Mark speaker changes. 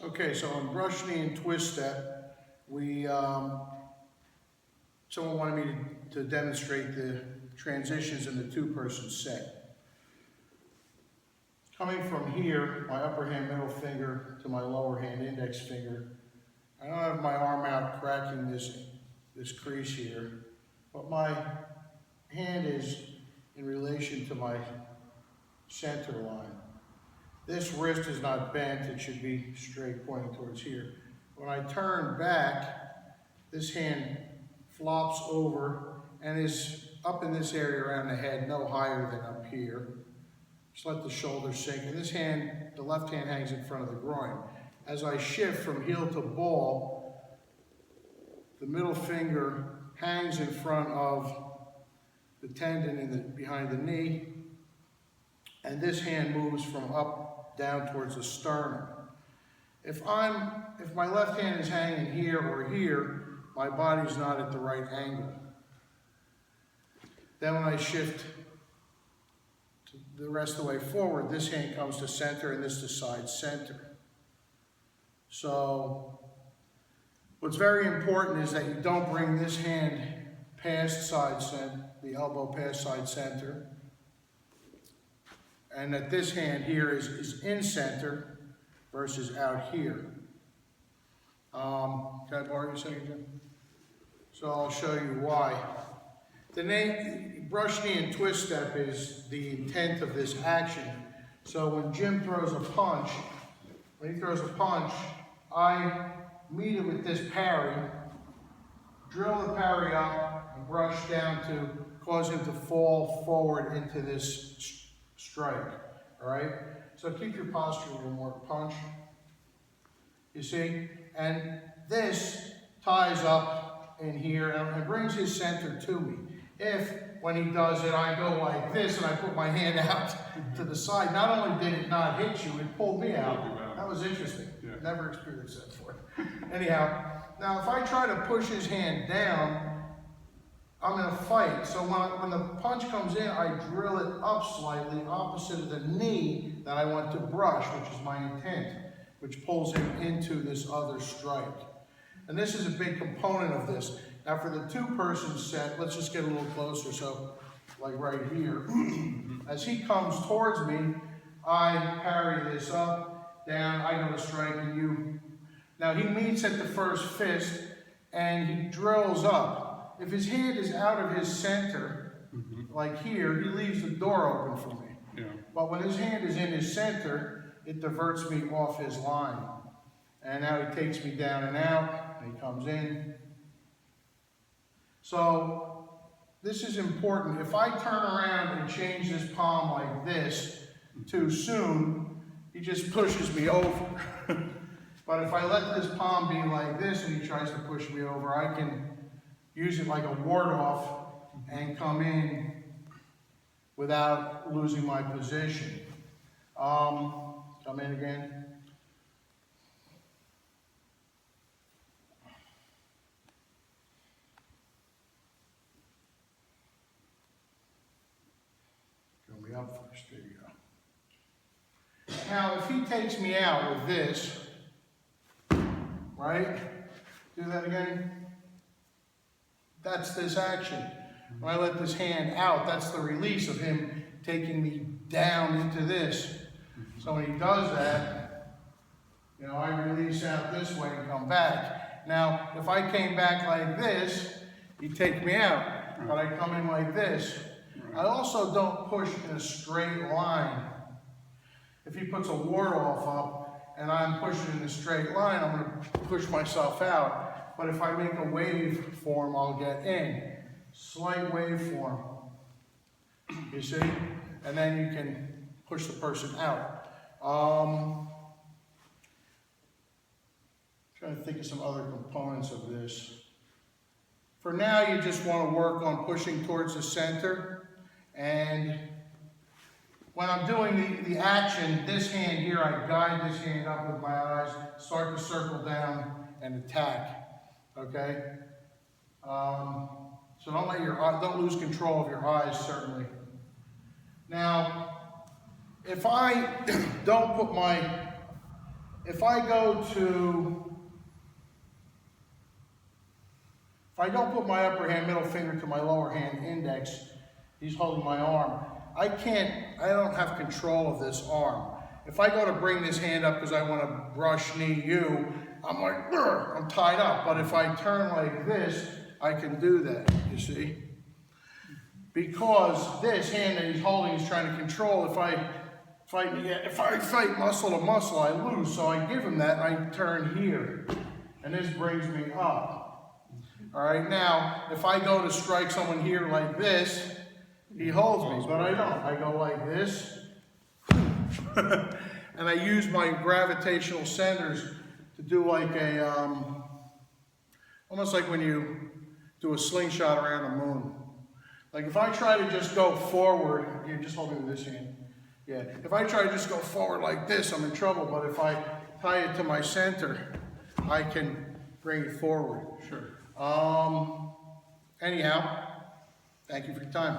Speaker 1: Okay, so on brush knee and twist step, someone wanted me to demonstrate the transitions in the two-person set. Coming from here, my upper hand middle finger to my lower hand index finger, I don't have my arm out cracking this crease here, but my hand is in relation to my center line. This wrist is not bent, it should be straight pointing towards here. When I turn back, this hand flops over and is up in this area around the head, no higher than up here. Just let the shoulders sink. And this hand, the left hand hangs in front of the groin. As I shift from heel to ball, the middle finger hangs in front of the tendon behind the knee, and this hand moves from up down towards the sternum. If my left hand is hanging here or here, my body's not at the right angle. Then when I shift the rest of the way forward, this hand comes to center and this to side center. So what's very important is that you don't bring this hand past side center, the elbow past side center, and that this hand here is in center versus out here. Can I borrow you a second, Jim? So I'll show you why. The name brush knee and twist step is the intent of this action. So when Jim throws a punch, I meet it with this parry, drill the parry up, and brush down to cause him to fall forward into this strike, all right? So keep your posture a little more. Punch, you see? And this ties up in here and brings his center to me. If, when he does it, I go like this and I put my hand out to the side, not only did it not hit you, it pulled me out. That was interesting. Yeah. Never experienced that before. Anyhow, now if I try to push his hand down, I'm in a fight. So when the punch comes in, I drill it up slightly, opposite of the knee that I want to brush, which is my intent, which pulls him into this other strike. And this is a big component of this. Now for the two-person set, let's just get a little closer. So like right here, as he comes towards me, I parry this up, down, I go to strike, and you. Now he meets at the first fist, and he drills up. If his hand is out of his center, like here, he leaves the door open for me. Yeah. But when his hand is in his center, it diverts me off his line. And now he takes me down and out, and he comes in. So this is important. If I turn around and change this palm like this too soon, he just pushes me over. But if I let this palm be like this and he tries to push me over, I can use it like a ward-off and come in without losing my position. Come in again. Go me up first, there you go. Now, if he takes me out with this, right? Do that again. That's this action. When I let this hand out, that's the release of him taking me down into this. So when he does that, you know, I release out this way and come back. Now, if I came back like this, he'd take me out. But I come in like this. I also don't push in a straight line. If he puts a ward-off up and I'm pushing in a straight line, I'm going to push myself out. But if I make a wave form, I'll get in. Slight wave form. You see? And then you can push the person out. Trying to think of some other components of this. For now, you just want to work on pushing towards the center. And when I'm doing the action, this hand here, I guide this hand up with my eyes, start to circle down and attack. Okay? So don't lose control of your eyes, certainly. Now, if I don't put my if I don't put my upper hand middle finger to my lower hand index, he's holding my arm, I don't have control of this arm. If I go to bring this hand up because I want to brush knee you, I'm like, I'm tied up. But if I turn like this, I can do that, you see? Because this hand that he's holding is trying to control. If I fight muscle to muscle, I lose. So I give him that and I turn here. And this brings me up. All right, now, if I go to strike someone here like this, he holds me, but I don't. I go like this. And I use my gravitational centers to do like a, almost like when you do a slingshot around the moon. Like if I try to just go forward, you just hold me with this hand. Yeah, if I try to just go forward like this, I'm in trouble, but if I tie it to my center, I can bring it forward.
Speaker 2: Sure.
Speaker 1: Anyhow, thank you for your time.